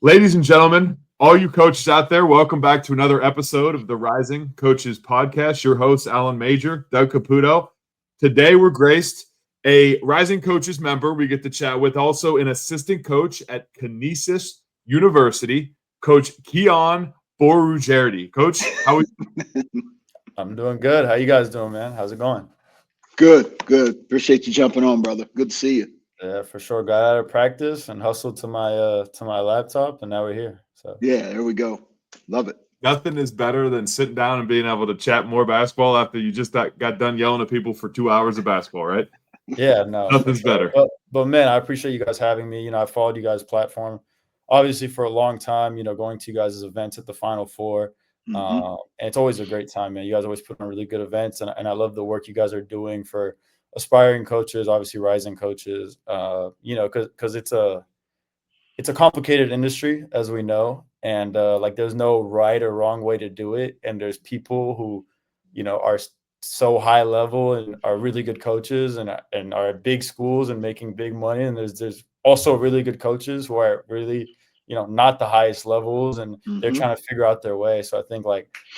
Ladies and gentlemen, all you coaches out there, welcome back to another episode of the Rising Coaches Podcast. Your host, Alan Major, Doug Caputo. Today, we're graced a Rising Coaches member we get to chat with, also an assistant coach at Canisius University, Coach Kian Boroujerdi. Coach, how are you? I'm doing good. How you guys doing, man? How's it going? Good. Appreciate you jumping on, brother. Good to see you. Yeah, for sure. Got out of practice and hustled to my laptop, and now we're here. So yeah, there we go. Love it. Nothing is better than sitting down and being able to chat more basketball after you just got done yelling at people for 2 hours of basketball, right? Yeah, no, nothing's better. But man, I appreciate you guys having me. I followed you guys' platform, obviously for a long time. Going to you guys' events at the Final Four, and it's always a great time, man. You guys always put on really good events, and I love the work you guys are doing for aspiring coaches, obviously rising coaches. Because it's a complicated industry, as we know, and there's no right or wrong way to do it. And there's people who, are so high level and are really good coaches and are at big schools and making big money. And there's also really good coaches who are really, not the highest levels, and they're trying to figure out their way. So I think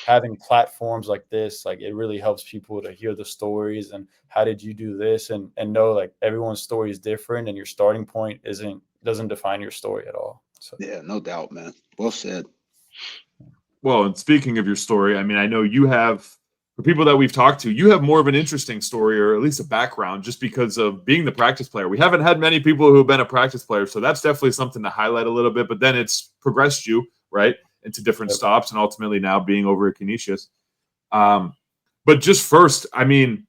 having platforms like this, it really helps people to hear the stories and how did you do this, and know everyone's story is different and your starting point doesn't define your story at all. So yeah, no doubt, man. Well said. Well, and speaking of your story, I mean, I know you have, for people that we've talked to, you have more of an interesting story, or at least a background, just because of being the practice player. We haven't had many people who have been a practice player, so that's definitely something to highlight a little bit. But then it's progressed you, right, into different stops, and ultimately now being over at Canisius. But just first, I mean,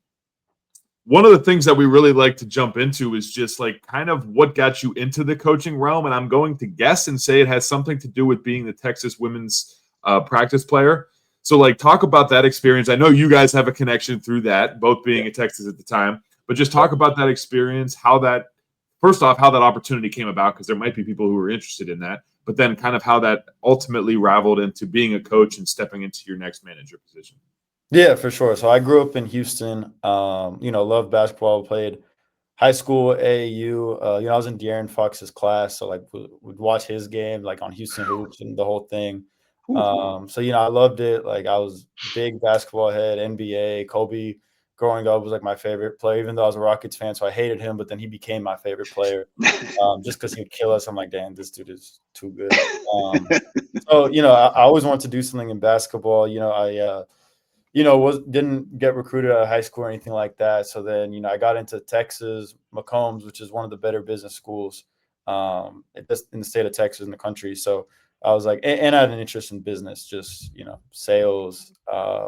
one of the things that we really like to jump into is just kind of what got you into the coaching realm. And I'm going to guess and say it has something to do with being the Texas women's practice player. So talk about that experience. I know you guys have a connection through that, both being at Texas at the time, but just talk about that experience, first off, how that opportunity came about, because there might be people who are interested in that, but then kind of how that ultimately raveled into being a coach and stepping into your next manager position. Yeah, for sure. So I grew up in Houston, loved basketball, played high school AAU. I was in De'Aaron Fox's class, so we'd watch his game on Houston Hoops and the whole thing. So I loved it. I was big basketball head, NBA. Kobe growing up was my favorite player, even though I was a Rockets fan, so I hated him, but then he became my favorite player just because he would kill us. I'm like, damn, this dude is too good. So I always wanted to do something in basketball. I didn't get recruited out of high school or anything like that. So then, I got into Texas, McCombs, which is one of the better business schools in the state of Texas, in the country. So I was and I had an interest in business, just, sales,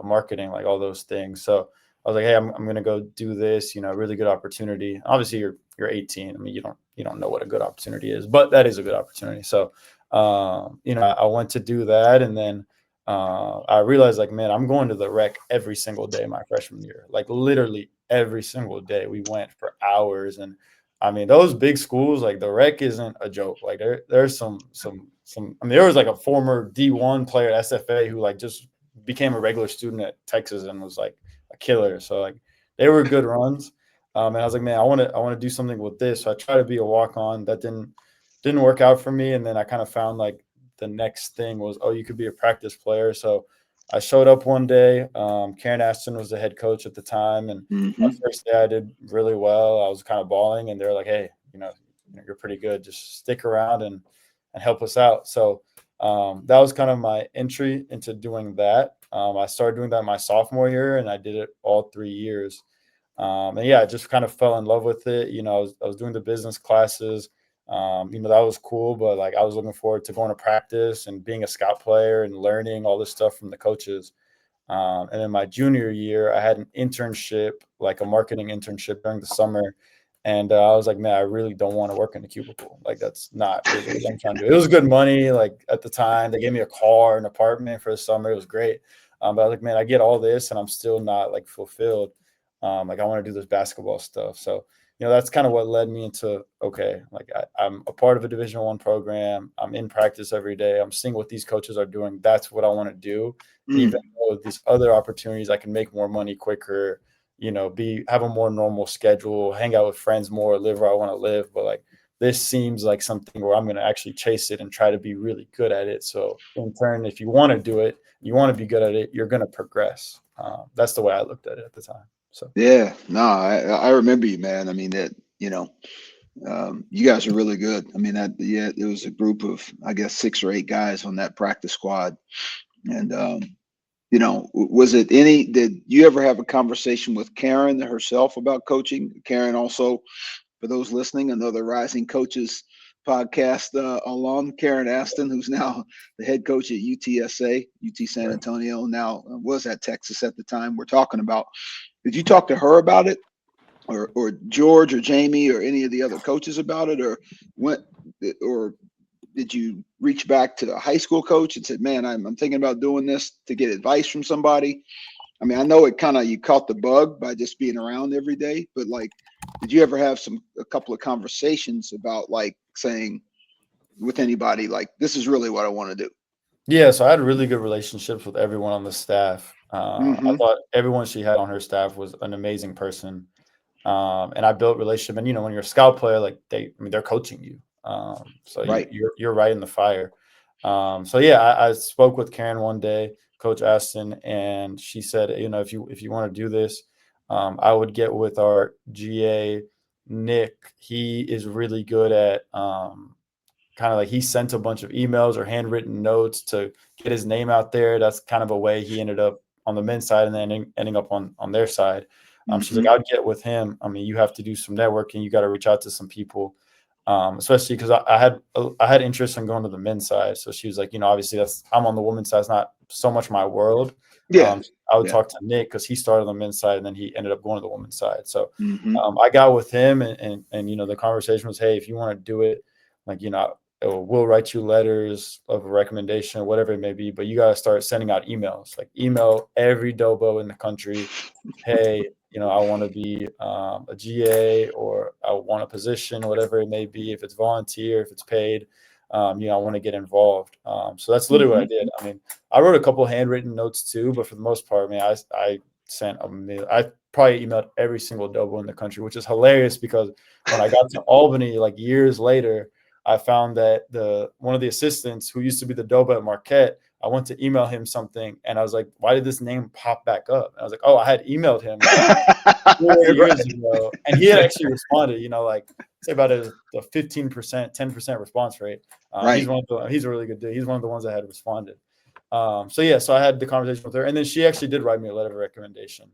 marketing, all those things. So I was hey, I'm going to go do this, really good opportunity. Obviously you're 18. I mean, you don't know what a good opportunity is, but that is a good opportunity. So, I went to do that. And then, I realized man, I'm going to the rec every single day my freshman year, literally every single day. We went for hours. And I mean, those big schools, the rec isn't a joke. There's some, I mean, there was a former D1 player at SFA who just became a regular student at Texas and was a killer. So they were good runs. And I was man, I want to do something with this. So I tried to be a walk-on. That didn't work out for me. And then I kind of found the next thing was, you could be a practice player. So I showed up one day. Karen Ashton was the head coach at the time. And my first day I did really well. I was kind of balling, and they're hey, you're pretty good. Just stick around and help us out. So that was kind of my entry into doing that. I started doing that my sophomore year, and I did it all 3 years. And yeah, I just kind of fell in love with it. I was doing the business classes. That was cool, but I was looking forward to going to practice and being a scout player and learning all this stuff from the coaches. And then my junior year, I had an internship, a marketing internship during the summer. And I was man, I really don't want to work in a cubicle. That's not really what I'm trying to do. It was good money. At the time, they gave me a car, an apartment for the summer. It was great. But I was man, I get all this and I'm still not fulfilled. I want to do this basketball stuff. So, that's kind of what led me into, okay, I'm a part of a Division I program. I'm in practice every day. I'm seeing what these coaches are doing. That's what I want to do. Even though these other opportunities, I can make more money quicker, have a more normal schedule, hang out with friends more, live where I want to live. But this seems like something where I'm going to actually chase it and try to be really good at it. So in turn, if you want to do it, you want to be good at it, you're going to progress. That's the way I looked at it at the time. So Yeah, no, I remember you, man. I mean that, you guys are really good. I mean it was a group of, I guess, 6 or 8 guys on that practice squad. And did you ever have a conversation with Karen herself about coaching? Karen also, for those listening, another Rising Coaches podcast alum, Karen Aston, who's now the head coach at UTSA, UT San Antonio, now was at Texas at the time we're talking about. Did you talk to her about it, or George or Jamie or any of the other coaches about it, or did you reach back to a high school coach and said, man, I'm thinking about doing this, to get advice from somebody? I mean, I know you caught the bug by just being around every day, but like, did you ever have a couple of conversations about like saying with anybody, like, this is really what I want to do? Yeah, so I had really good relationships with everyone on the staff. I thought everyone she had on her staff was an amazing person. And I built relationship. And, when you're a scout player, like they're coaching you. So Right. you're right in the fire. So yeah, I spoke with Karen one day, Coach Aston, and she said, if you want to do this, I would get with our GA, Nick. He is really good at kind of like, he sent a bunch of emails or handwritten notes to get his name out there. That's kind of a way he ended up on the men's side and then ending up on their side. She's like, I'd get with him. I mean, you have to do some networking. You got to reach out to some people, especially because I had interest in going to the men's side. So she was like, obviously I'm on the women's side. It's not so much my world. Yeah. I would talk to Nick because he started on the men's side and then he ended up going to the women's side. So I got with him and the conversation was, hey, if you want to do it, like, we'll write you letters of recommendation, whatever it may be, but you got to start sending out emails, like email every Dobo in the country. Hey, I want to be a GA, or I want a position, whatever it may be. If it's volunteer, if it's paid, I want to get involved. So that's literally what I did. I mean, I wrote a couple handwritten notes too, but for the most part, I sent I probably emailed every single Dobo in the country, which is hilarious because when I got to Albany, like years later, I found that one of the assistants who used to be the Dobo at Marquette, I went to email him something and I was like, why did this name pop back up? And I was like, oh, I had emailed him 4 years ago. And he had actually responded, like say about the 15%, 10% response rate. Right. He's a really good dude. He's one of the ones that had responded. So I had the conversation with her, and then she actually did write me a letter of recommendation.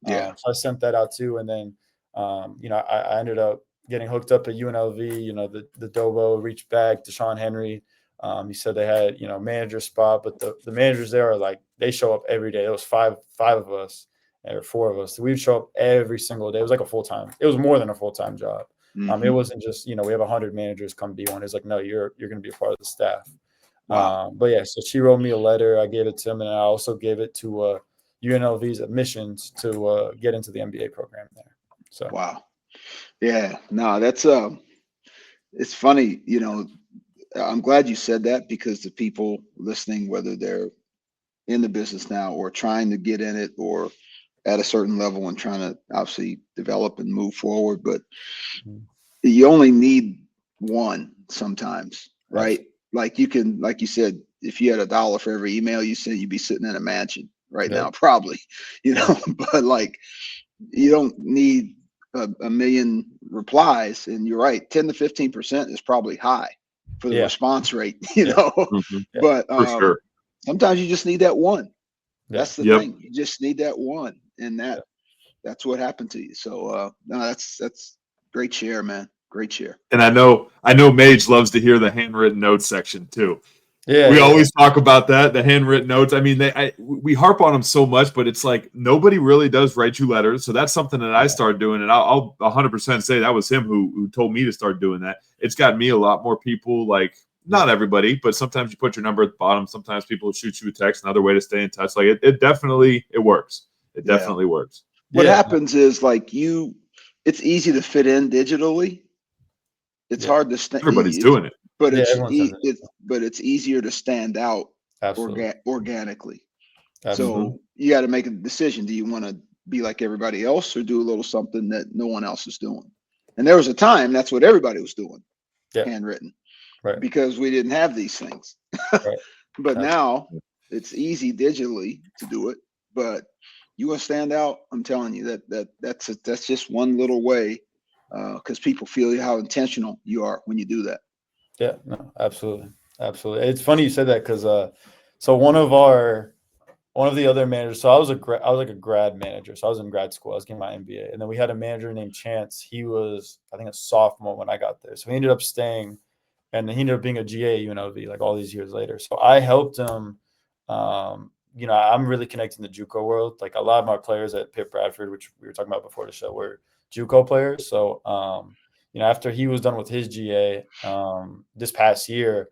So I sent that out too. And then, I ended up getting hooked up at UNLV. The Dobo reached back to Sean Henry. He said they had, manager spot, but the managers there are like, they show up every day. There was five of us or 4 of us. So we'd show up every single day. It was like it was more than a full-time job. It wasn't just, we have 100 managers come be one. It's like, no, you're going to be a part of the staff. Wow. But yeah, so she wrote me a letter. I gave it to him, and I also gave it to UNLV's admissions to get into the MBA program there. So wow. Yeah, no, that's it's funny, I'm glad you said that, because the people listening, whether they're in the business now or trying to get in it or at a certain level and trying to obviously develop and move forward, but you only need one sometimes, right? Yes. Like you said, if you had $1 for every email you sent, you'd be sitting in a mansion right now, probably, but like, you don't need a million replies. And you're right, 10 to 15% is probably high for the response rate, but for sure. Sometimes you just need that one. That's the thing. You just need that one. And that's what happened to you. So no, that's great share, man. Great share. And I know Mage loves to hear the handwritten notes section too. Yeah, we always talk about that, the handwritten notes. I mean, we harp on them so much, but it's like nobody really does write you letters. So that's something that I started doing, and I'll 100% say that was him who told me to start doing that. It's got me a lot more people, like not everybody, but sometimes you put your number at the bottom. Sometimes people shoot you a text, another way to stay in touch. Like it definitely works. It definitely works. What happens is like it's easy to fit in digitally. It's hard to stay. Everybody's doing it. But it's easier to stand out organically. Absolutely. So you got to make a decision. Do you want to be like everybody else or do a little something that no one else is doing? And there was a time that's what everybody was doing. handwritten, right, because we didn't have these things. right. But Absolutely. now it's easy digitally to do it. But you want to stand out, I'm telling you that's just one little way, because people feel how intentional you are when you do that. Yeah, no, absolutely, absolutely. It's funny you said that because so one of the other managers. So I was like a grad manager. So I was in grad school. I was getting my MBA, and then we had a manager named Chance. He was, I think, a sophomore when I got there. So he ended up staying, and he ended up being a GA at UNLV like all these years later. So I helped him. I'm really connected in the JUCO world. Like a lot of my players at Pitt Bradford, which we were talking about before the show, were JUCO players. So after he was done with his GA this past year,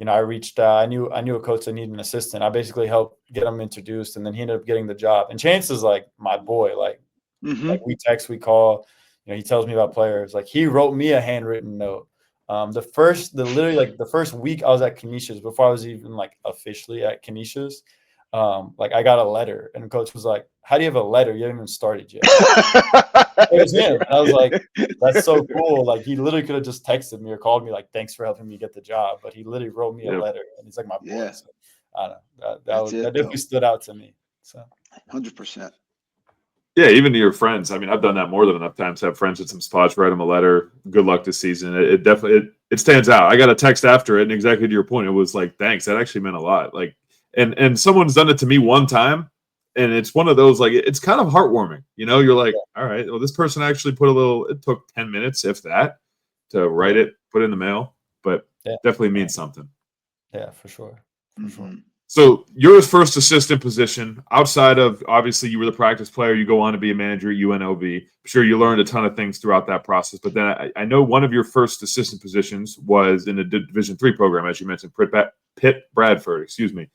I reached out. I knew a coach that needed an assistant. I basically helped get him introduced, and then he ended up getting the job. And Chance is like my boy. Like we text, we call. He tells me about players. Like he wrote me a handwritten note. Literally like the first week I was at Canisius, before I was even like officially at Canisius, like I got a letter, and coach was like, "How do you have a letter? You haven't even started yet." It was him. And I was like, "That's so cool!" Like he literally could have just texted me or called me, like, "Thanks for helping me get the job," but he literally wrote me a letter, and he's like my boy. Yeah. So, I don't know. That definitely stood out to me. So 100%. Yeah, even to your friends. I mean, I've done that more than enough times. Have friends at some spots, write them a letter. Good luck this season. It definitely it stands out. I got a text after it, and exactly to your point, it was like, thanks. That actually meant a lot. Like, and someone's done it to me one time, and it's one of those, like, it's kind of heartwarming. You're like, all right, well, this person actually it took 10 minutes, if that, to write it, put it in the mail, but definitely means something. Yeah, for sure. For sure. So your first assistant position, outside of, obviously, you were the practice player, you go on to be a manager at UNLV. I'm sure you learned a ton of things throughout that process. But then I know one of your first assistant positions was in a Division III program, as you mentioned, Pitt Bradford, excuse me.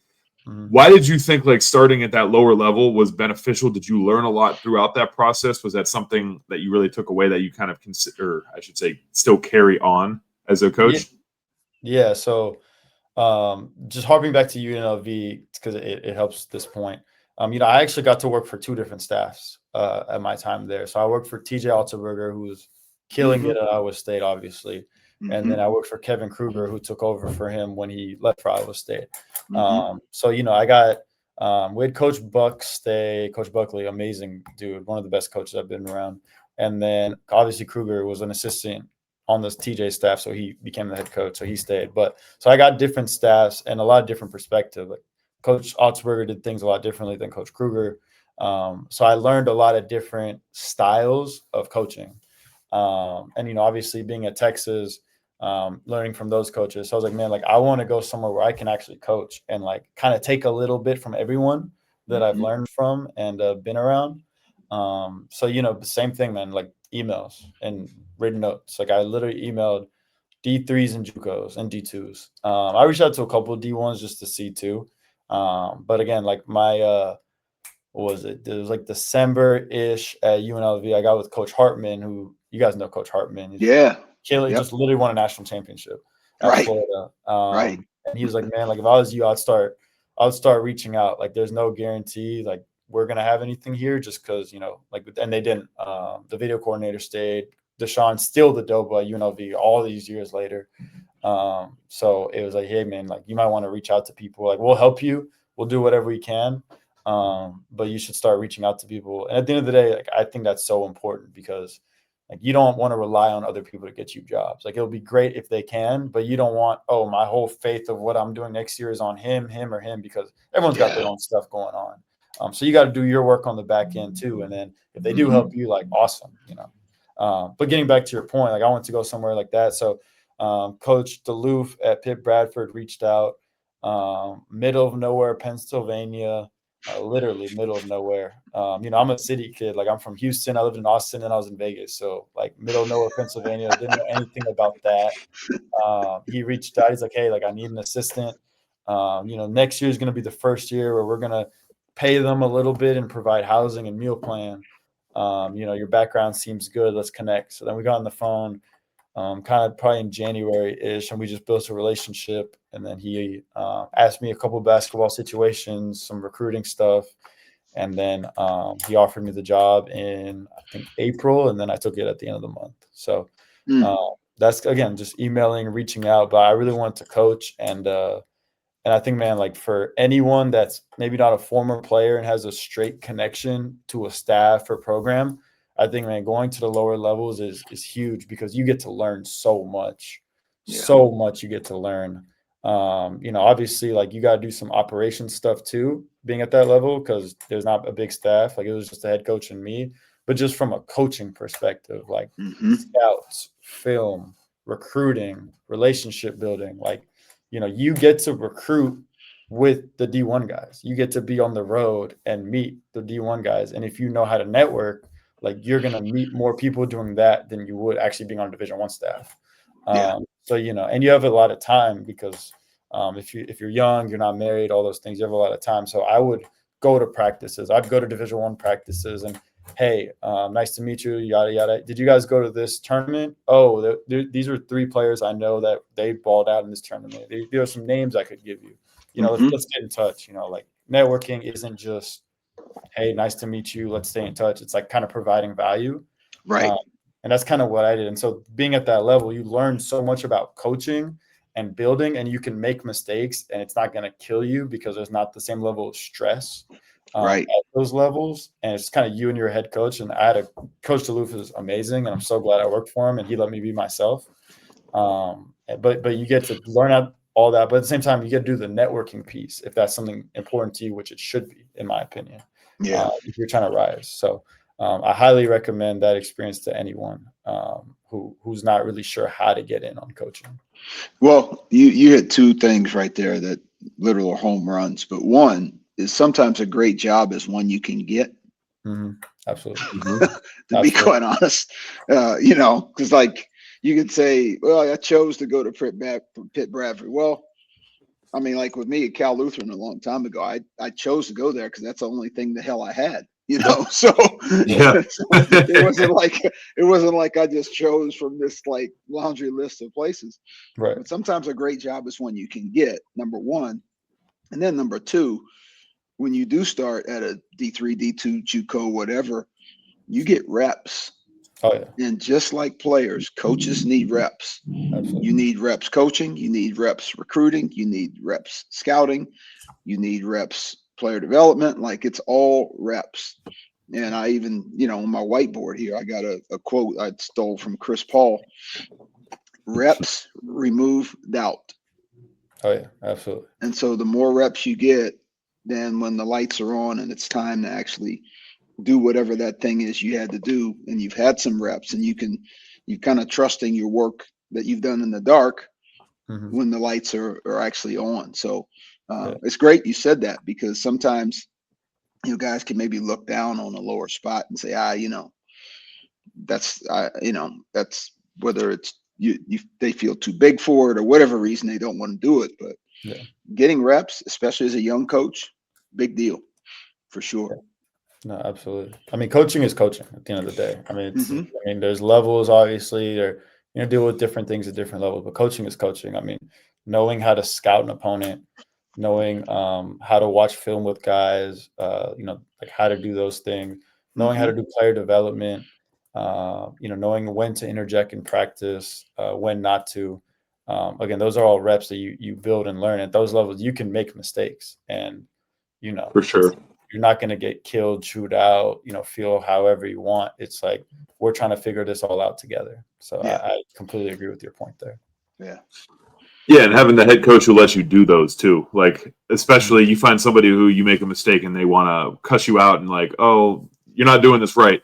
Why did you think like starting at that lower level was beneficial? Did you learn a lot throughout that process? Was that something that you really took away that you kind of consider, I should say, still carry on as a coach? Yeah. So just harping back to UNLV, because it helps this point. I actually got to work for two different staffs at my time there. So I worked for TJ Altenberger, who was killing it at Iowa State, obviously. And then I worked for Kevin Kruger, who took over for him when he left for Iowa State. So, I got we had Coach Buckley, amazing dude, one of the best coaches I've been around. And then obviously Kruger was an assistant on this TJ staff, so he became the head coach, so he stayed. But so I got different staffs and a lot of different perspective. Like Coach Altsberger did things a lot differently than Coach Kruger. So I learned a lot of different styles of coaching. And obviously being at Texas, learning from those coaches. So I was like, man, like I want to go somewhere where I can actually coach and like kind of take a little bit from everyone that I've learned from and been around. So the same thing, man, like emails and written notes. Like I literally emailed D3s and JUCOs and D2s. I reached out to a couple of D1s just to see too. But again, like my what was it? It was like December-ish at UNLV. I got with Coach Hartman, who you guys know Coach Hartman. He just literally won a national championship at Florida. And he was like, man, like if I was you, I'd start reaching out. Like there's no guarantee like we're gonna have anything here just because, and they didn't. The video coordinator stayed. Deshaun still the Doba at UNLV all these years later. So it was like, hey man, like you might want to reach out to people. Like we'll help you. We'll do whatever we can. But you should start reaching out to people. And at the end of the day, like I think that's so important because like you don't want to rely on other people to get you jobs. Like it'll be great if they can, but you don't want, my whole faith of what I'm doing next year is on him, because everyone's got their own stuff going on. So you got to do your work on the back end too. And then if they do help you, like awesome, But getting back to your point, like I want to go somewhere like that. So Coach DeLoof at Pitt Bradford reached out, middle of nowhere, Pennsylvania. Literally middle of nowhere. I'm a city kid. Like I'm from Houston. I lived in Austin and I was in Vegas. So like middle of nowhere, Pennsylvania. Didn't know anything about that. He reached out. He's like, hey, like I need an assistant. Next year is going to be the first year where we're going to pay them a little bit and provide housing and meal plan. Your background seems good. Let's connect. So then we got on the phone. Kind of probably in January-ish, and we just built a relationship. And then he asked me a couple of basketball situations, some recruiting stuff, and then he offered me the job in, I think, April, and then I took it at the end of the month. So, that's, again, just emailing, reaching out. But I really wanted to coach. And I think, man, like for anyone that's maybe not a former player and has a straight connection to a staff or program, I think, man, going to the lower levels is huge because you get to learn so much. Yeah. So much you get to learn. Obviously, like you got to do some operation stuff too, being at that level, because there's not a big staff. Like it was just the head coach and me. But just from a coaching perspective, like scouts, film, recruiting, relationship building, like, you get to recruit with the D1 guys. You get to be on the road and meet the D1 guys. And if you know how to network, like you're going to meet more people doing that than you would actually being on Division I staff. So, and you have a lot of time because if you're young, you're not married, all those things, you have a lot of time. So I would go to practices. I'd go to Division I practices and, hey, nice to meet you, yada, yada. Did you guys go to this tournament? Oh, these are 3 players I know that they balled out in this tournament. There are some names I could give you. Let's get in touch. Like networking isn't just, hey, nice to meet you, let's stay in touch. It's like kind of providing value. Right. And that's kind of what I did. And so being at that level, you learn so much about coaching and building, and you can make mistakes and it's not going to kill you because there's not the same level of stress Right. at those levels. And it's kind of you and your head coach. And I had Coach DeLoof is amazing, and I'm so glad I worked for him and he let me be myself. But you get to learn out all that. But at the same time, you get to do the networking piece if that's something important to you, which it should be, in my opinion. Yeah. If you're trying to rise. So I highly recommend that experience to anyone who's not really sure how to get in on coaching. Well, you hit 2 things right there that literal home runs. But one is sometimes a great job is one you can get. Absolutely. To be quite honest, because like you could say, well, I chose to go to Pitt Bradford. Well, I mean, like with me at Cal Lutheran a long time ago, I chose to go there because that's the only thing the hell I had, So Yeah. it wasn't like I just chose from this like laundry list of places. Right. But sometimes a great job is one you can get, number one, and then number two, when you do start at a D3, D2, JUCO, whatever, you get reps. Oh yeah. And just like players, coaches need reps. Absolutely. You need reps coaching, you need reps recruiting, you need reps scouting, you need reps player development. Like it's all reps. And I even, on my whiteboard here, I got a quote I stole from Chris Paul. Reps remove doubt. Oh yeah, absolutely. And so the more reps you get, then when the lights are on and it's time to actually do whatever that thing is you had to do, and you've had some reps, and you're kind of trusting your work that you've done in the dark when the lights are actually on. So it's great you said that, because sometimes guys can maybe look down on a lower spot and say, that's that's whether it's they feel too big for it or whatever reason they don't want to do it. But getting reps, especially as a young coach, big deal for sure. No, absolutely. I mean, coaching is coaching at the end of the day. I mean, there's levels, obviously. They're deal with different things at different levels, but coaching is coaching. I mean, knowing how to scout an opponent, knowing how to watch film with guys, like how to do those things, knowing how to do player development, knowing when to interject in practice, when not to. Again, those are all reps that you build and learn. At those levels, you can make mistakes, and for sure. You're not going to get killed, chewed out, feel however you want. It's like we're trying to figure this all out together. So I completely agree with your point there. Yeah. Yeah, and having the head coach who lets you do those too. Like, especially you find somebody who you make a mistake and they want to cuss you out and like, oh, you're not doing this right.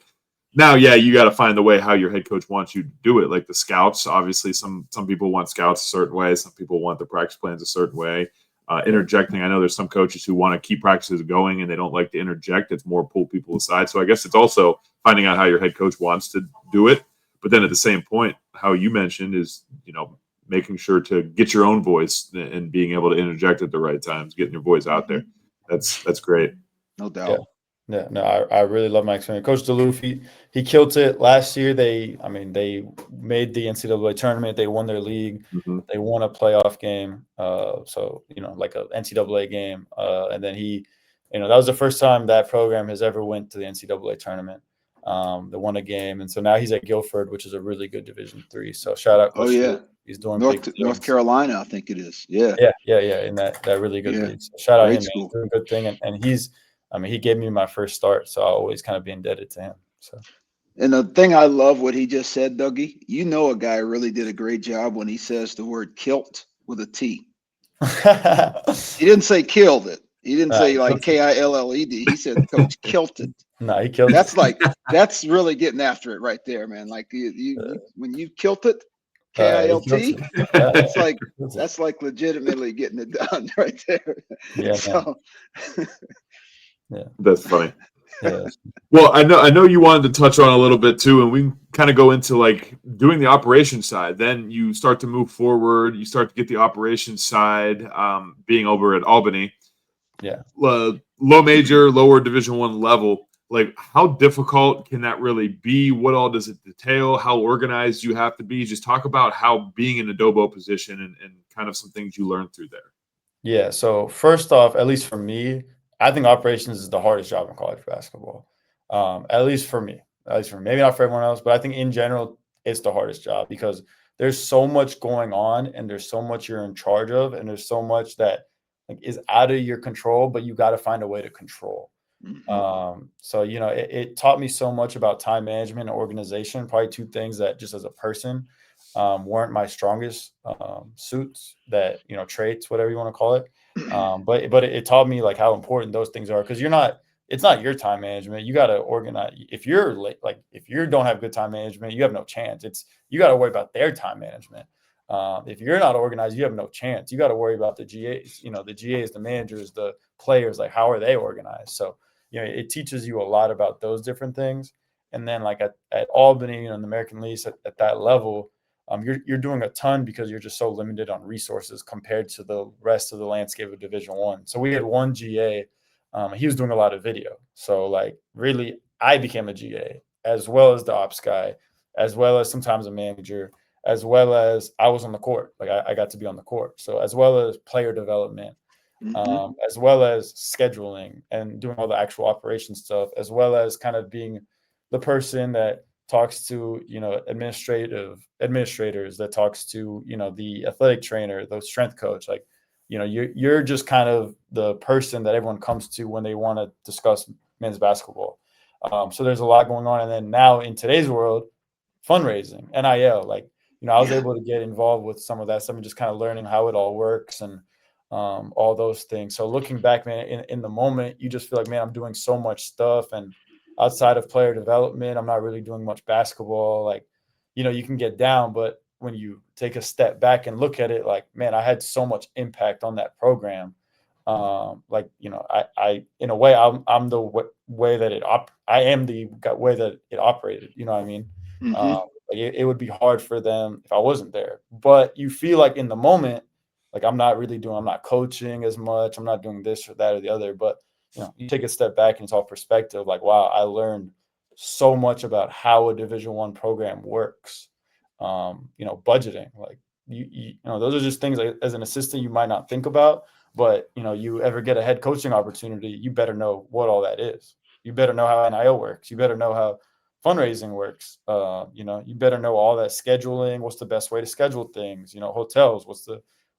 Now, you got to find the way how your head coach wants you to do it. Like the scouts, obviously some people want scouts a certain way. Some people want the practice plans a certain way. Interjecting, I know there's some coaches who want to keep practices going and they don't like to interject. It's more pull people aside. So I guess it's also finding out how your head coach wants to do it. But then at the same point, how you mentioned is, making sure to get your own voice and being able to interject at the right times, getting your voice out there. That's great. No doubt. Yeah, no, I really love my experience. Coach DeLoof, he killed it last year. They made the NCAA tournament. They won their league. They won a playoff game. So like a NCAA game. And then he, that was the first time that program has ever went to the NCAA tournament. They won a game, and so now he's at Guilford, which is a really good Division III. So shout out Coach yeah. Luke. He's doing big North things. Carolina, I think it is. Yeah. In that really good league. So shout out him, man. He's doing a good thing, and he gave me my first start, so I'll always kind of be indebted to him. So. And the thing I love what he just said, Dougie, a guy really did a great job when he says the word kilt with a T. He didn't say killed it. He didn't say like KILLED. He said Coach kilted. No, he killed it. That's really getting after it right there, man. Like you when you kilt it, KILT, that's like legitimately getting it done right there. Yeah. So, That's funny. Yeah. Well, I know you wanted to touch on a little bit too, and we kind of go into like doing the operations side. Then you start to move forward. You start to get the operations side, being over at Albany. Yeah. Low major, lower Division I level. Like, how difficult can that really be? What all does it detail? How organized you have to be? Just talk about how being in a Dobo position and kind of some things you learned through there. Yeah. So first off, at least for me, I think operations is the hardest job in college basketball. At least for me. Maybe not for everyone else, but I think in general, it's the hardest job because there's so much going on and there's so much you're in charge of and there's so much that is out of your control, but you got to find a way to control. So, it taught me so much about time management and organization, probably two things that just as a person weren't my strongest suits, that, traits, whatever you want to call it. But it taught me like how important those things are because it's not your time management. You got to organize. If you're late, like if you don't have good time management, you have no chance. You got to worry about their time management. If you're not organized, you have no chance. You got to worry about the GAs, the GAs, the managers, the players, like how are they organized? So, it teaches you a lot about those different things. And then like at Albany, in the American League at that level, you're doing a ton because you're just so limited on resources compared to the rest of the landscape of Division I. So we had one GA, he was doing a lot of video. So like really I became a GA as well as the ops guy, as well as sometimes a manager, as well as I was on the court. Like I got to be on the court. So as well as player development, as well as scheduling and doing all the actual operation stuff, as well as kind of being the person that talks to, administrators, that talks to, the athletic trainer, the strength coach. Like, you're just kind of the person that everyone comes to when they want to discuss men's basketball. So there's a lot going on. And then now in today's world, fundraising, NIL, like, I was able to get involved with some of that stuff and just kind of learning how it all works and all those things. So looking back, man, in the moment, you just feel like, man, I'm doing so much stuff. And outside of player development, I'm not really doing much basketball. Like, you can get down, but when you take a step back and look at it, like, man, I had so much impact on that program. I in a way, I'm the way that I am the way that it operated. You know what I mean? It would be hard for them if I wasn't there. But you feel like in the moment, like I'm not coaching as much. I'm not doing this or that or the other. But you take a step back and it's all perspective. Like, wow, I learned so much about how a Division I program works. Budgeting, like those are just things like, as an assistant you might not think about, but you ever get a head coaching opportunity, you better know what all that is. You better know how NIL works. You better know how fundraising works. You better know all that scheduling. What's the best way to schedule things? Hotels.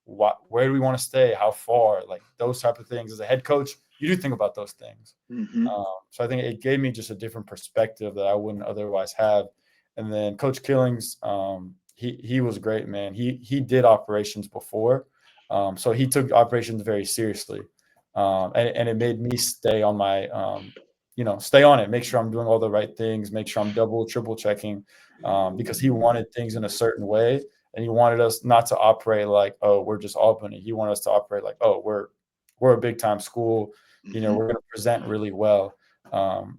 Where do we want to stay? How far? Like those type of things. As a head coach, you do think about those things. So I think it gave me just a different perspective that I wouldn't otherwise have. And then Coach Killings, he was great, man. He did operations before, so he took operations very seriously, and it made me stay on my, stay on it, make sure I'm doing all the right things, make sure I'm double, triple checking, because he wanted things in a certain way, and he wanted us not to operate like, oh, we're just Albany. He wanted us to operate like, oh, we're a big time school. We're going to present really well.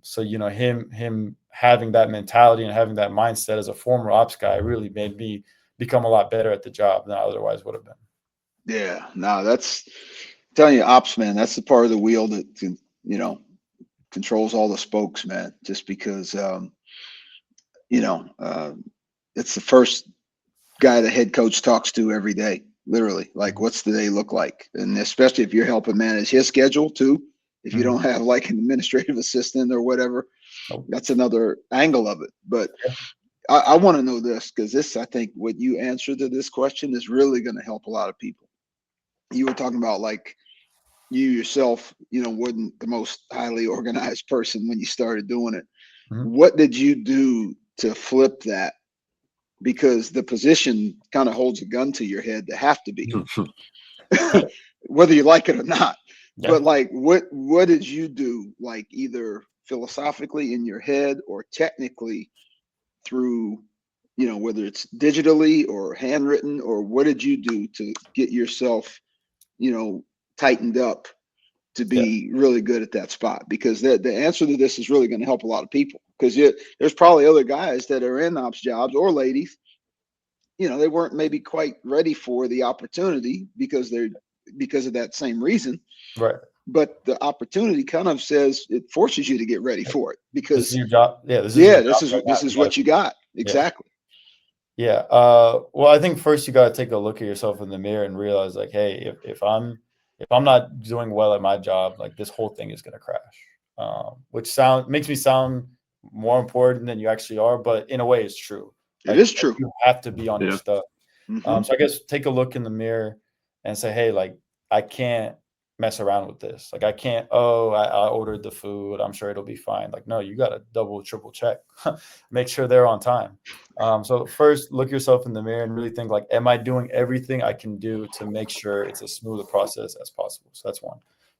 So him having that mentality and having that mindset as a former ops guy really made me become a lot better at the job than I otherwise would have been. Yeah, no, that's I'm telling you, ops, man, that's the part of the wheel that controls all the spokes, man. Just because it's the first guy the head coach talks to every day, literally. Like, what's the day look like? And especially if you're helping manage his schedule too. if you don't have like an administrative assistant or whatever. That's another angle of it. But I want to know this, because this, I think what you answered to this question is really going to help a lot of people. You were talking about like you yourself, wasn't the most highly organized person when you started doing it. What did you do to flip that? Because the position kind of holds a gun to your head to have to be, whether you like it or not. Yeah. But like, what did you do, like either philosophically in your head or technically through, whether it's digitally or handwritten, or what did you do to get yourself, tightened up to be really good at that spot? Because the answer to this is really going to help a lot of people, because there's probably other guys that are in ops jobs, or ladies, they weren't maybe quite ready for the opportunity because of that same reason. Right. But the opportunity kind of says it forces you to get ready for it, because this is your job. Yeah. This is what you got. Exactly. Yeah. Well, I think first you got to take a look at yourself in the mirror and realize, like, hey, if I'm not doing well at my job, like this whole thing is going to crash. Which makes me sound more important than you actually are, but in a way, it's true. It is true. You have to be on your stuff. So I guess take a look in the mirror and say, hey, like, I can't mess around with this. Like, I can't, I ordered the food, I'm sure it'll be fine. Like, no, you got to double, triple check, make sure they're on time. So first, look yourself in the mirror and really think, like, am I doing everything I can do to make sure it's as smooth a process as possible? So that's one.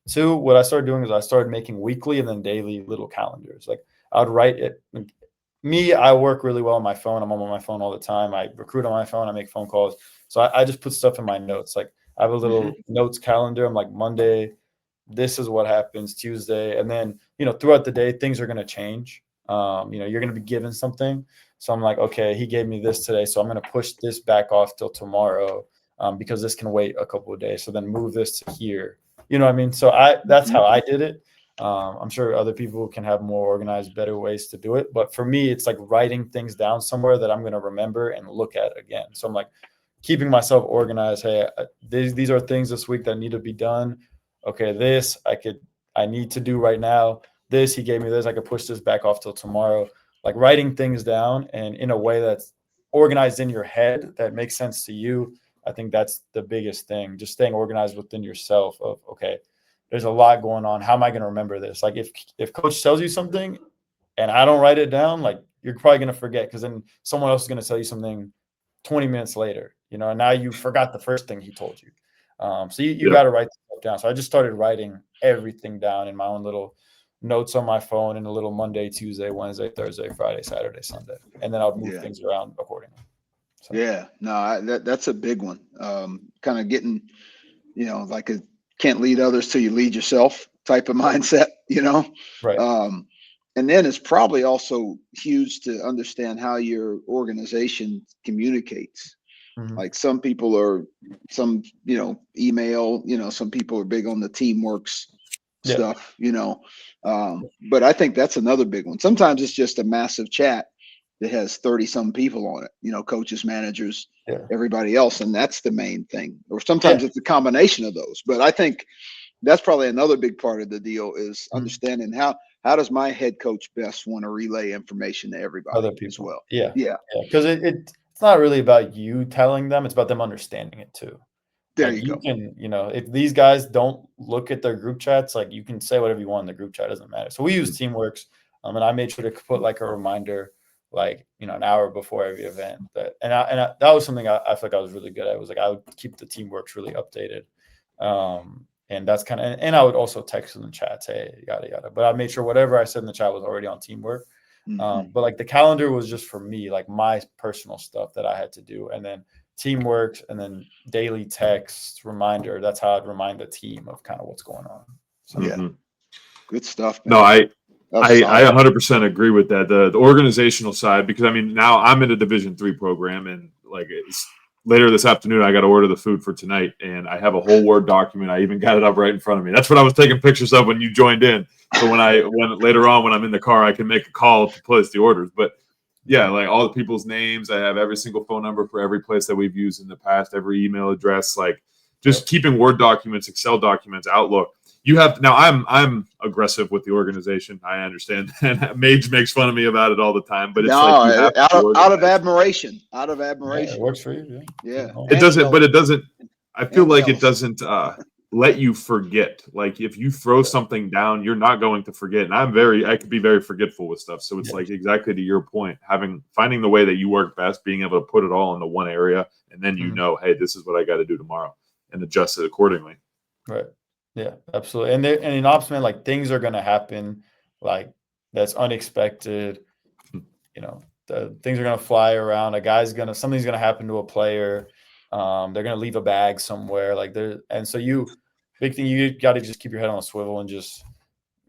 Two, what I started doing is I started making weekly and then daily little calendars. Like, I would write it. Me, I work really well on my phone. I'm on my phone all the time. I recruit on my phone. I make phone calls. So I just put stuff in my notes. Like, I have a little notes calendar. I'm like, Monday, this is what happens. Tuesday. And then, throughout the day, things are going to change. You're going to be given something. So I'm like, okay, he gave me this today, so I'm going to push this back off till tomorrow because this can wait a couple of days. So then move this to here. You know what I mean? So that's how I did it. I'm sure other people can have more organized, better ways to do it. But for me, it's like writing things down somewhere that I'm going to remember and look at again. So I'm like keeping myself organized. Hey, these are things this week that need to be done. Okay, this I need to do right now. This, he gave me this. I could push this back off till tomorrow. Like writing things down and in a way that's organized in your head that makes sense to you. I think that's the biggest thing. Just staying organized within yourself of, okay, there's a lot going on. How am I going to remember this? Like if coach tells you something and I don't write it down, like you're probably going to forget, because then someone else is going to tell you something 20 minutes later, and now you forgot the first thing he told you. So you got to write stuff down. So I just started writing everything down in my own little notes on my phone in a little Monday, Tuesday, Wednesday, Thursday, Friday, Saturday, Sunday. And then I'll move things around accordingly. So. Yeah, no, that's a big one. Kind of getting, like a can't lead others till you lead yourself type of mindset, Right. And then it's probably also huge to understand how your organization communicates. Like some people are, email, some people are big on the teamworks stuff, but I think that's another big one. Sometimes it's just a massive chat that has 30 some people on it, coaches, managers, everybody else. And that's the main thing. Or sometimes it's a combination of those, but I think that's probably another big part of the deal is understanding how does my head coach best want to relay information to everybody other people as well. Yeah. Because it's not really about you telling them, it's about them understanding it too. There like you go. Can, if these guys don't look at their group chats, like you can say whatever you want in the group chat, doesn't matter. So we use Teamworks, and I made sure to put like a reminder, like, an hour before every event. That was something I feel like I was really good at. It was like I would keep the Teamworks really updated. And that's kind of, and I would also text in the chats, hey, yada, yada. But I made sure whatever I said in the chat was already on Teamwork. But like the calendar was just for me, like my personal stuff that I had to do. And then Teamworks and then daily text reminder. That's how I'd remind the team of kind of what's going on. So, good stuff, man. No, I 100% agree with that. The organizational side, because now I'm in a Division III program, and like it's later this afternoon, I got to order the food for tonight, and I have a whole Word document. I even got it up right in front of me. That's what I was taking pictures of when you joined in. So when later on when I'm in the car, I can make a call to place the orders. But yeah, like all the people's names, I have every single phone number for every place that we've used in the past, every email address, like just keeping Word documents, Excel documents, Outlook. you have now. I'm aggressive with the organization. I understand, and Mage makes fun of me about it all the time. But it's like you have to be out of organized. admiration, Yeah, it works for you. Yeah. It doesn't, but it doesn't. I feel and like it jealousy. doesn't let you forget. Like if you throw something down, you're not going to forget. And I could be very forgetful with stuff. So it's like exactly to your point, finding the way that you work best, being able to put it all into one area, and then you know, hey, this is what I got to do tomorrow, and adjust it accordingly. Right. Yeah, absolutely. And in ops, man, like things are gonna happen, like that's unexpected. You know, things are gonna fly around. Something's gonna happen to a player. They're gonna leave a bag somewhere. Big thing, you got to just keep your head on a swivel and just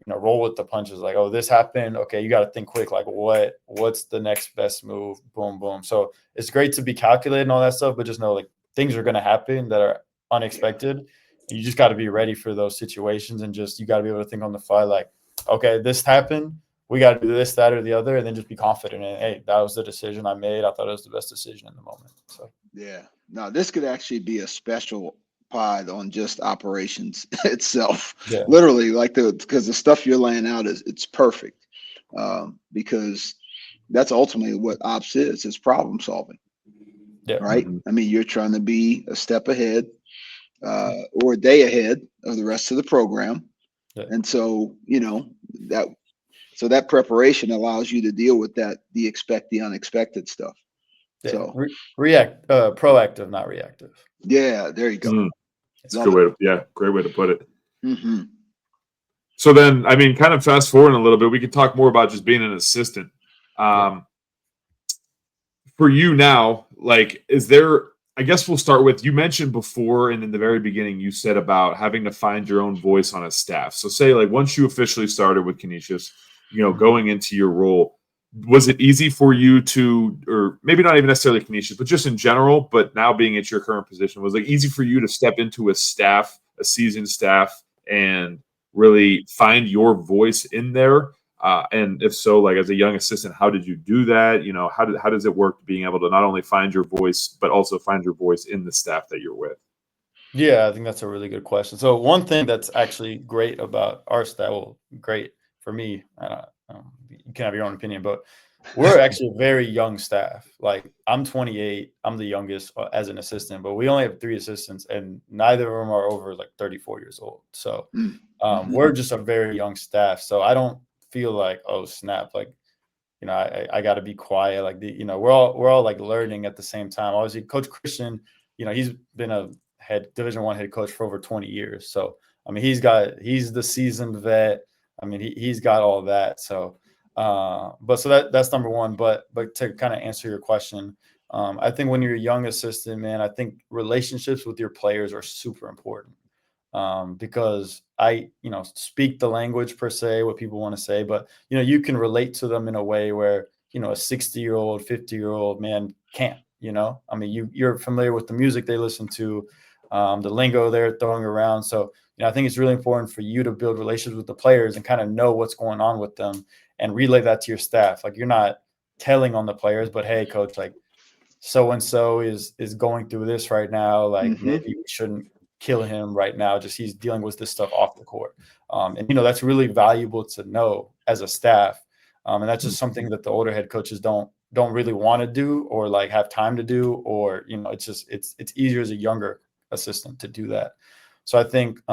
roll with the punches. Like, oh, this happened. Okay, you got to think quick. Like, what's the next best move? Boom, boom. So it's great to be calculated and all that stuff, but just know like things are gonna happen that are unexpected. You just got to be ready for those situations, and you got to be able to think on the fly. Like, okay, this happened. We got to do this, that, or the other, and then just be confident in, hey, that was the decision I made. I thought it was the best decision in the moment. So yeah, no, this could actually be a special pod on just operations itself. Yeah. Literally, because the stuff you're laying out it's perfect. Because that's ultimately what ops is. It's problem solving. Yeah. Right. I mean, you're trying to be a step ahead or a day ahead of the rest of the program. Yeah. And so, that preparation allows you to deal with the unexpected stuff. Yeah. So proactive, not reactive. Yeah, there you go. That's a good way great way to put it. Mm-hmm. So then, I mean, kind of fast forward a little bit, we could talk more about just being an assistant. For you now, like, I guess we'll start with, you mentioned before and in the very beginning, you said about having to find your own voice on a staff. So say like once you officially started with Canisius, going into your role, was it easy for you to, or maybe not even necessarily Canisius, but just in general, but now being at your current position, was it easy for you to step into a seasoned staff, and really find your voice in there? And if so, like as a young assistant, how did you do that? How does it work being able to not only find your voice, but also find your voice in the staff that you're with? Yeah, I think that's a really good question. So one thing that's actually great about our staff, well, great for me, you can have your own opinion, but we're actually a very young staff. Like I'm 28, I'm the youngest as an assistant, but we only have 3 assistants, and neither of them are over like 34 years old. So we're just a very young staff. So I don't feel like, oh snap, like I got to be quiet. Like we're all like learning at the same time. Obviously, Coach Christian, he's been a Division I head coach for over 20 years. So I mean, he's the seasoned vet. I mean, he's got all that. So, that's number one. But to kind of answer your question, I think when you're a young assistant, man, I think relationships with your players are super important. Because I, speak the language per se, what people want to say, but you can relate to them in a way where a 60-year-old, 50-year-old man can't. I mean, you're familiar with the music they listen to, the lingo they're throwing around. So I think it's really important for you to build relationships with the players and kind of know what's going on with them and relay that to your staff. Like you're not telling on the players, but hey, coach, like so and so is going through this right now. Like maybe we shouldn't kill him right now. Just he's dealing with this stuff off the court. And that's really valuable to know as a staff. And that's just something that the older head coaches don't really want to do or like have time to do, or, it's easier as a younger assistant to do that. So I think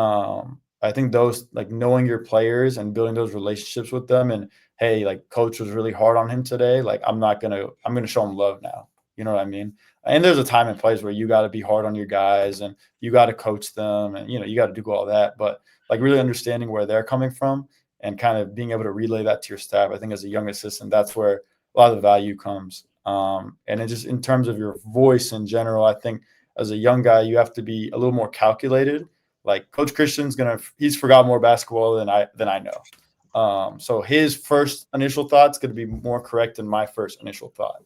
those, like knowing your players and building those relationships with them, and hey, like coach was really hard on him today. Like I'm going to show him love now. You know what I mean? And there's a time and place where you got to be hard on your guys and you got to coach them and, you got to do all that. But like really understanding where they're coming from and kind of being able to relay that to your staff, I think as a young assistant, that's where a lot of the value comes. And it just in terms of your voice in general, I think as a young guy, you have to be a little more calculated. Like Coach Christian's he's forgot more basketball than I know. So his first initial thought's going to be more correct than my first initial thought.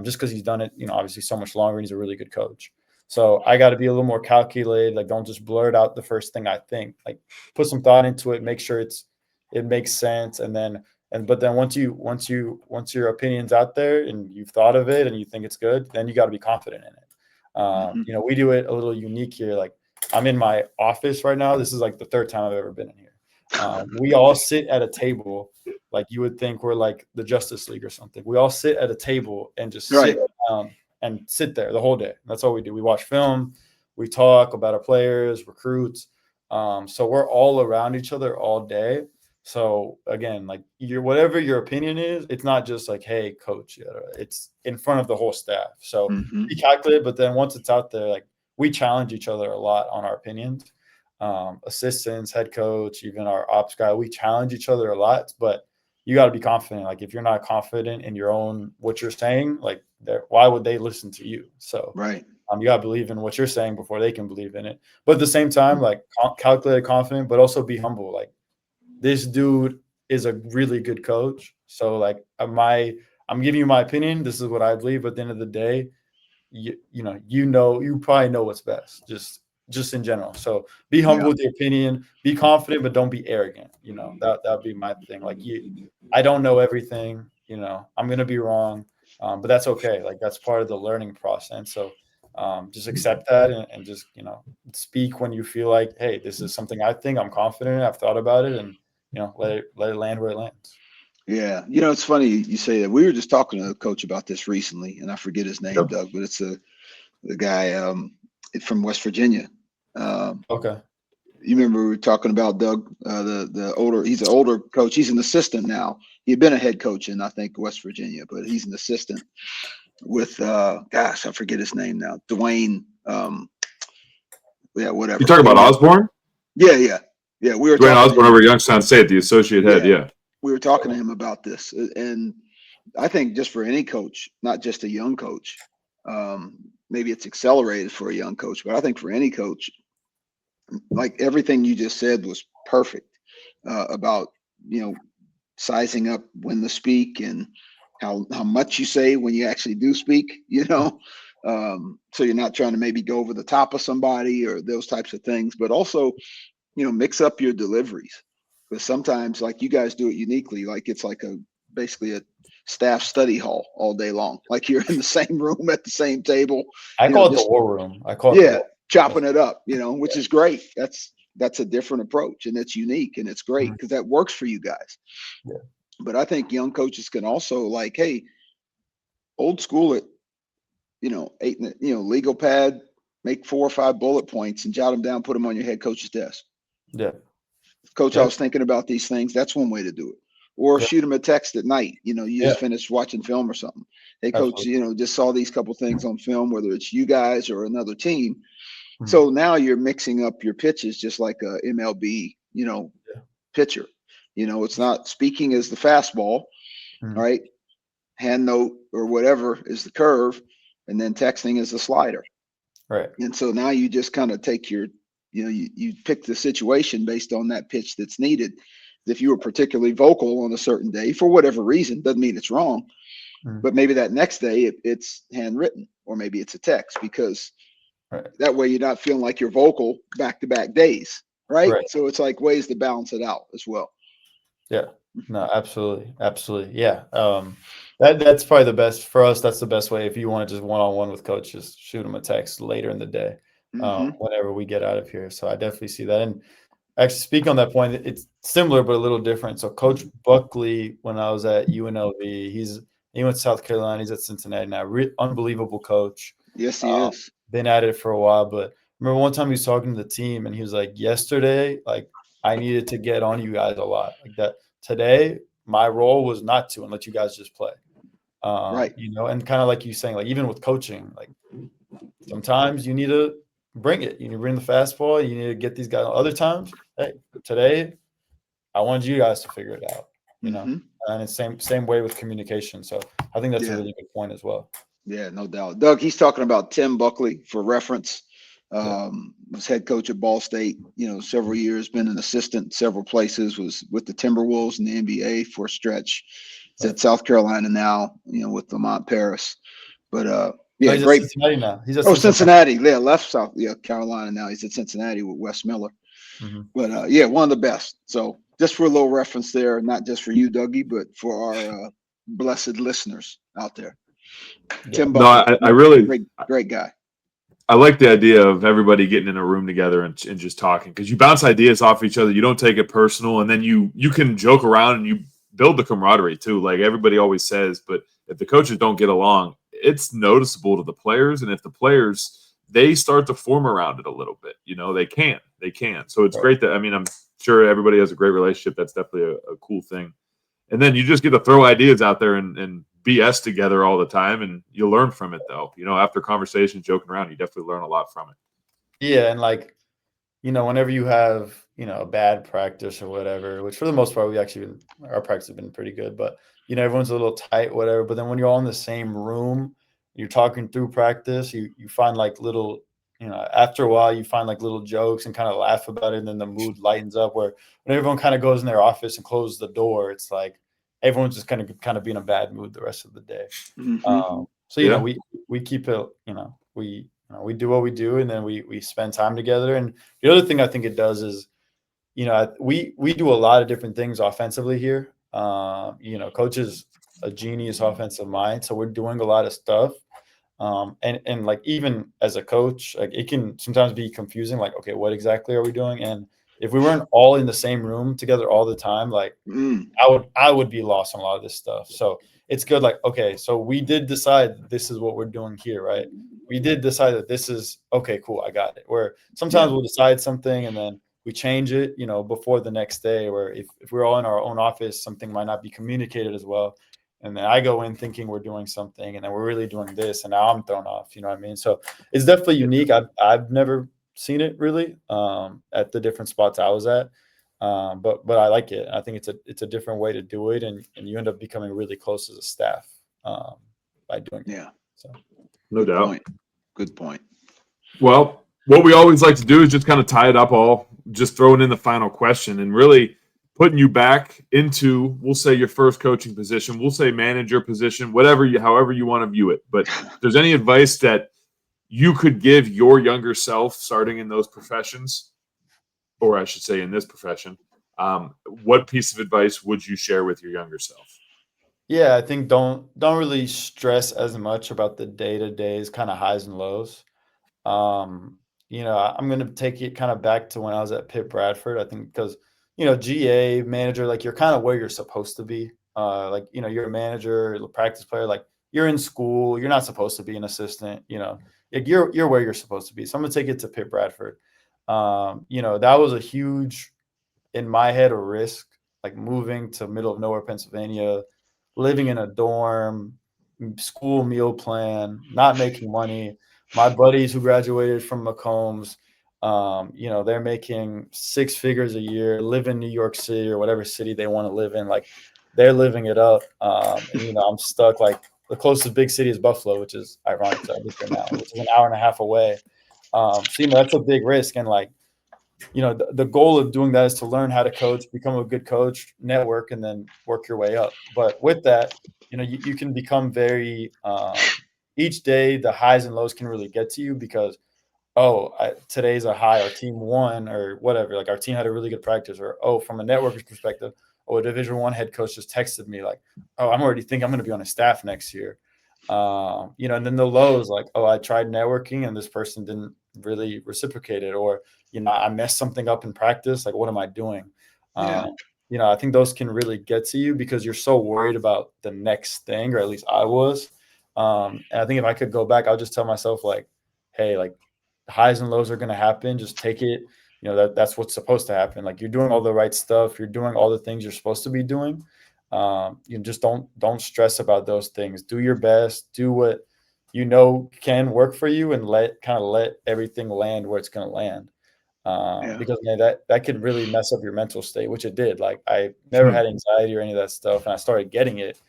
Just because he's done it, obviously so much longer, and he's a really good coach. So I got to be a little more calculated. Like, don't just blurt out the first thing I think. Like, put some thought into it, make sure it makes sense, but then once your opinion's out there and you've thought of it and you think it's good, then you got to be confident in it. We do it a little unique here. Like I'm in my office right now. This is like the third time I've ever been in here. We all sit at a table, like you would think we're like the Justice League or something. We all sit at a table and just sit down and sit there the whole day. That's all we do. We watch film, we talk about our players, recruits. So we're all around each other all day. So again, like whatever your opinion is, it's not just like, hey, coach, it's in front of the whole staff. So be calculated, but then once it's out there, like we challenge each other a lot on our opinions. Assistants, head coach, even our ops guy, we challenge each other a lot, but you got to be confident. Like if you're not confident in your own, what you're saying, like why would they listen to you? So you got to believe in what you're saying before they can believe in it. But at the same time, like calculated, confident, but also be humble. Like this dude is a really good coach. So like I'm giving you my opinion. This is what I believe. But at the end of the day, you probably know what's best. Just in general. So be humble with your opinion, be confident, but don't be arrogant. That'd be my thing. Like I don't know everything, I'm going to be wrong. But that's okay. Like that's part of the learning process. So just accept that and just, speak when you feel like, hey, this is something I think I'm confident in. I've thought about it and, let it land where it lands. Yeah. It's funny you say that. We were just talking to a coach about this recently, and I forget his name, Doug, but it's the guy from West Virginia. Okay. You remember we were talking about Doug, he's an older coach. He's an assistant now. He had been a head coach in, I think, West Virginia, but he's an assistant with, I forget his name now. Dwayne. Whatever. You talking about Osborne? Yeah. We were Dwayne Osborne over Youngstown State, the associate head. Yeah. We were talking to him about this, and I think just for any coach, not just a young coach, maybe it's accelerated for a young coach, but I think for any coach, like everything you just said was perfect about, sizing up when to speak and how much you say when you actually do speak, so you're not trying to maybe go over the top of somebody or those types of things, but also, mix up your deliveries. Because sometimes, like you guys do it uniquely, like it's like basically a staff study hall all day long. Like you're in the same room at the same table. I call it the war room. Chopping it up, which is great. That's a different approach, and it's unique, and it's great because that works for you guys. Yeah. But I think young coaches can also like, hey, old school it, legal pad, make 4 or 5 bullet points and jot them down, put them on your head coach's desk. Yeah. Coach, I was thinking about these things. That's one way to do it. Or shoot them a text at night. You just finished watching film or something. Hey, coach, just saw these couple things on film, whether it's you guys or another team. So now you're mixing up your pitches just like a MLB, pitcher. It's not speaking as the fastball, right? Hand note or whatever is the curve, and then texting is the slider. Right. And so now you just kind of take your you pick the situation based on that pitch that's needed. If you were particularly vocal on a certain day for whatever reason, doesn't mean it's wrong, but maybe that next day it's handwritten or maybe it's a text because that way you're not feeling like you're vocal back-to-back days, right? So it's like ways to balance it out as well. Yeah, no, absolutely. Yeah. That's probably the best for us. That's the best way. If you want to just one-on-one with coaches, shoot them a text later in the day. Whenever we get out of here. So I definitely see that. And actually, speak on that point, it's similar but a little different. So Coach Buckley, when I was at UNLV, he went to South Carolina. He's at Cincinnati now. Unbelievable coach. Yes, he is. Been at it for a while. But remember one time he was talking to the team, and he was like, yesterday, like I needed to get on you guys a lot. Like that today, my role was not to and let you guys just play. And kind of like you saying, like even with coaching, like sometimes you need to bring it. You need to bring the fastball. You need to get these guys. Other times, hey, today, I wanted you guys to figure it out. And it's same way with communication. So I think that's a really good point as well. Yeah, no doubt. Doug, he's talking about Tim Buckley for reference. Was head coach at Ball State, several years, been an assistant several places, was with the Timberwolves in the NBA for a stretch. He's at South Carolina now, with Lamont Paris. But he's great. At Cincinnati now. He's at Cincinnati. Yeah, left South Carolina now. He's at Cincinnati with Wes Miller. But one of the best. So just for a little reference there, not just for you, Dougie, but for our blessed listeners out there. Tim Buckley, I really great guy. I like the idea of everybody getting in a room together and just talking, because you bounce ideas off each other. You don't take it personal, and then you can joke around and you build the camaraderie too. Like everybody always says, but if the coaches don't get along, it's noticeable to the players, and if the players they start to form around it a little bit, they can. So it's great that I'm sure everybody has a great relationship. That's definitely a cool thing. And then you just get to throw ideas out there and BS together all the time, and you learn from it, though. After conversations, joking around, you definitely learn a lot from it. Yeah, and whenever you have a bad practice or whatever, which for the most part our practice has been pretty good, but everyone's a little tight, whatever. But then when you're all in the same room, you're talking through practice, you find like little, after a while you find like little jokes and kind of laugh about it, and then the mood lightens up. Where when everyone kind of goes in their office and closes the door, it's like everyone's just kind of be in a bad mood the rest of the day. So we keep it, we do what we do, and then we spend time together. And the other thing I think it does is, we do a lot of different things offensively here. Coach is a genius offensive mind, so we're doing a lot of stuff. And like even as a coach, like it can sometimes be confusing. Like, okay, what exactly are we doing? And if we weren't all in the same room together all the time, like I would be lost on a lot of this stuff. So it's good. Like, okay, so we did decide this is what we're doing here, right? We did decide that this is okay, cool. I got it. Where sometimes we'll decide something and then we change it, before the next day. Where if we're all in our own office, something might not be communicated as well. And then I go in thinking we're doing something, and then we're really doing this, and now I'm thrown off. You know what I mean? So it's definitely unique. I've never seen it really at the different spots I was at, but I like it. I think it's a different way to do it, and you end up becoming really close as a staff by doing it. Yeah, so no doubt. Good point. Well, what we always like to do is just kind of tie it up all, just throwing in the final question, and really putting you back into, we'll say, your first coaching position, we'll say manager position, however you want to view it. But if there's any advice that you could give your younger self starting in those professions, or I should say in this profession, what piece of advice would you share with your younger self? Yeah, I think don't really stress as much about the day-to-days kind of highs and lows. I'm going to take it kind of back to when I was at Pitt Bradford. I think because, GA manager, like you're kind of where you're supposed to be. You're a manager, a practice player, like you're in school, you're not supposed to be an assistant, like you're where you're supposed to be. So I'm going to take it to Pitt Bradford. That was a huge, in my head, a risk, like moving to middle of nowhere, Pennsylvania, living in a dorm, school meal plan, not making money. My buddies who graduated from Macombs, they're making six figures a year, live in New York City or whatever city they want to live in. Like they're living it up. And I'm stuck. Like the closest big city is Buffalo, which is ironic. So I live there now, which is an hour and a half away. So, that's a big risk. And like, the goal of doing that is to learn how to coach, become a good coach, network, and then work your way up. But with that, you can become very each day, the highs and lows can really get to you because, today's a high, our team won or whatever. Like our team had a really good practice, or, from a networking perspective, a Division I head coach just texted me like, I'm already thinking I'm going to be on his staff next year. And then the lows like, I tried networking and this person didn't really reciprocate it, or, I messed something up in practice. Like, what am I doing? I think those can really get to you because you're so worried about the next thing, or at least I was. And I think if I could go back, I'll just tell myself like, hey, like the highs and lows are going to happen. Just take it. That's what's supposed to happen. Like you're doing all the right stuff. You're doing all the things you're supposed to be doing. You just don't stress about those things. Do your best. Do what can work for you, and let everything land where it's going to land. Because man, that could really mess up your mental state, which it did. Like I never had anxiety or any of that stuff, and I started getting it.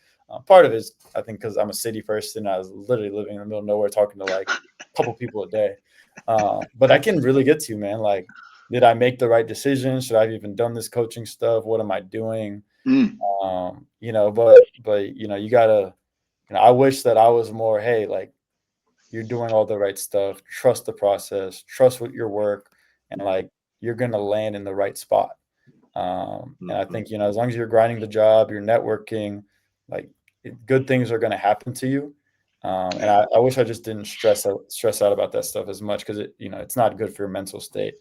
Part of it is, I think, because I'm a city person. I was literally living in the middle of nowhere, talking to like a couple people a day. But I can really get to you, man. Like, did I make the right decision? Should I have even done this coaching stuff? What am I doing? But you gotta. I wish that I was more. Hey, like, you're doing all the right stuff. Trust the process. Trust what your work, and like you're gonna land in the right spot. And I think as long as you're grinding the job, you're networking, like good things are gonna happen to you. And I wish I just didn't stress out about that stuff as much, because it's not good for your mental state.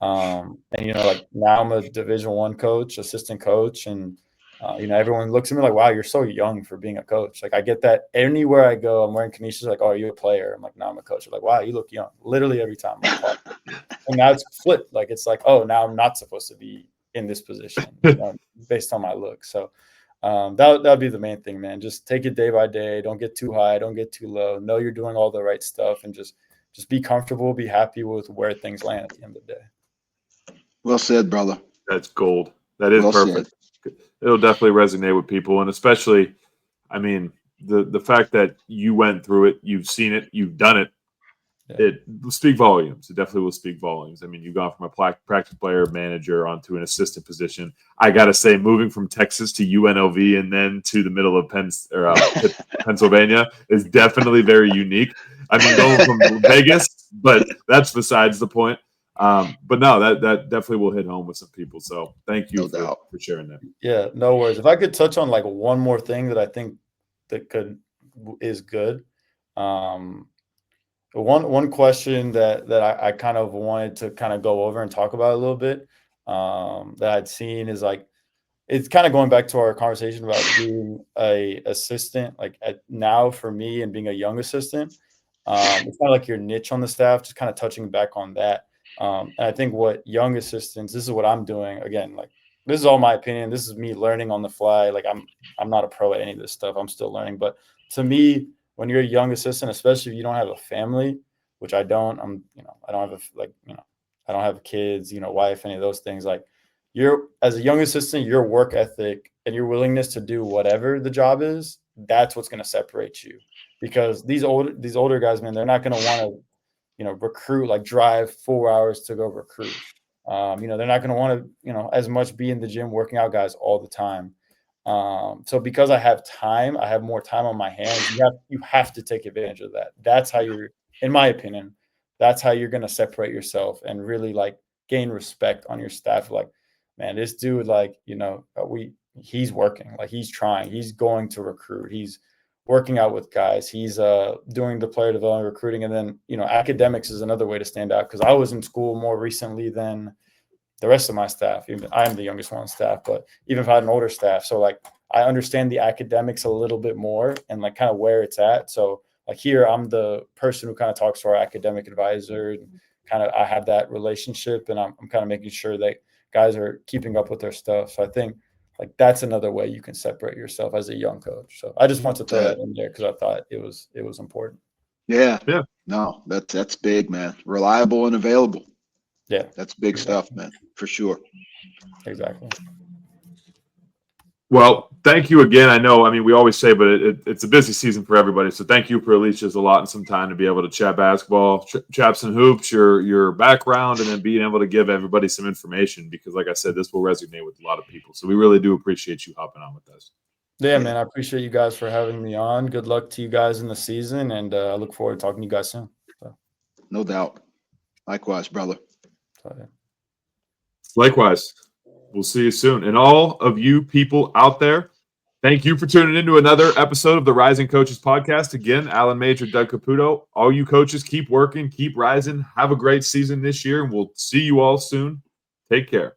And like now I'm a Division I coach, assistant coach, and everyone looks at me like, wow, you're so young for being a coach. Like I get that anywhere I go. I'm wearing Canisius, like, oh, are you a player? I'm like, no, I'm a coach. They're like, wow, you look young. Literally every time I talk. And now it's flipped. Like it's like, oh, now I'm not supposed to be in this position based on my look. So that'd be the main thing, man. Just take it day by day. Don't get too high. Don't get too low. Know you're doing all the right stuff, and just be comfortable. Be happy with where things land at the end of the day. Well said, brother. That's gold. That is perfect. It'll definitely resonate with people, and especially, I mean, the fact that you went through it, you've seen it, you've done it. Yeah. It will speak volumes. It definitely will speak volumes. I mean, you've gone from a practice player manager onto an assistant position. I got to say, moving from Texas to UNLV and then to the middle of Pennsylvania is definitely very unique. I mean, going from Vegas, but that's besides the point. But no, that definitely will hit home with some people. So thank you for sharing that. Yeah, no worries. If I could touch on like one more thing that I think that is good. One question that I kind of wanted to kind of go over and talk about a little bit that I'd seen is like, it's kind of going back to our conversation about being a assistant, like now for me and being a young assistant. It's kind of like your niche on the staff, just kind of touching back on that. And I think what young assistants, this is what I'm doing. Again, like this is all my opinion. This is me learning on the fly. Like I'm not a pro at any of this stuff. I'm still learning. But to me, when you're a young assistant, especially if you don't have a family, which I don't, I don't have I don't have kids, wife, any of those things. Like as a young assistant, your work ethic and your willingness to do whatever the job is, that's what's going to separate you. Because these older guys, man, they're not going to want to, recruit, like drive 4 hours to go recruit. They're not going to want to, as much be in the gym working out guys all the time. So because I have time, I have more time on my hands. You have to take advantage of that. That's how in my opinion, that's how you're going to separate yourself and really like gain respect on your staff. Like, man, this dude, like, he's working, like he's trying, he's going to recruit, he's working out with guys, he's doing the player development recruiting. And then, academics is another way to stand out, because I was in school more recently than the rest of my staff. Even I'm the youngest one on staff, but even if I had an older staff, so like I understand the academics a little bit more and like kind of where it's at. So like here, I'm the person who kind of talks to our academic advisor, and kind of I have that relationship, and I'm kind of making sure that guys are keeping up with their stuff. So I think like that's another way you can separate yourself as a young coach. So I just want to throw that in there because I thought it was important. Yeah. No, that's big, man. Reliable and available. Yeah, that's big stuff, man, for sure. Exactly. Well, thank you again. I know, we always say, but it's a busy season for everybody. So thank you for at least just allotting some time to be able to chat basketball, chat some hoops, your background, and then being able to give everybody some information, because like I said, this will resonate with a lot of people. So we really do appreciate you hopping on with us. Yeah, man, I appreciate you guys for having me on. Good luck to you guys in the season, and I look forward to talking to you guys soon. So. No doubt. Likewise, brother. Likewise. We'll see you soon. And all of you people out there, thank you for tuning into another episode of the Rising Coaches Podcast. Again, Alan Major, Doug Caputo. All you coaches, keep working, keep rising. Have a great season this year, and we'll see you all soon. Take care.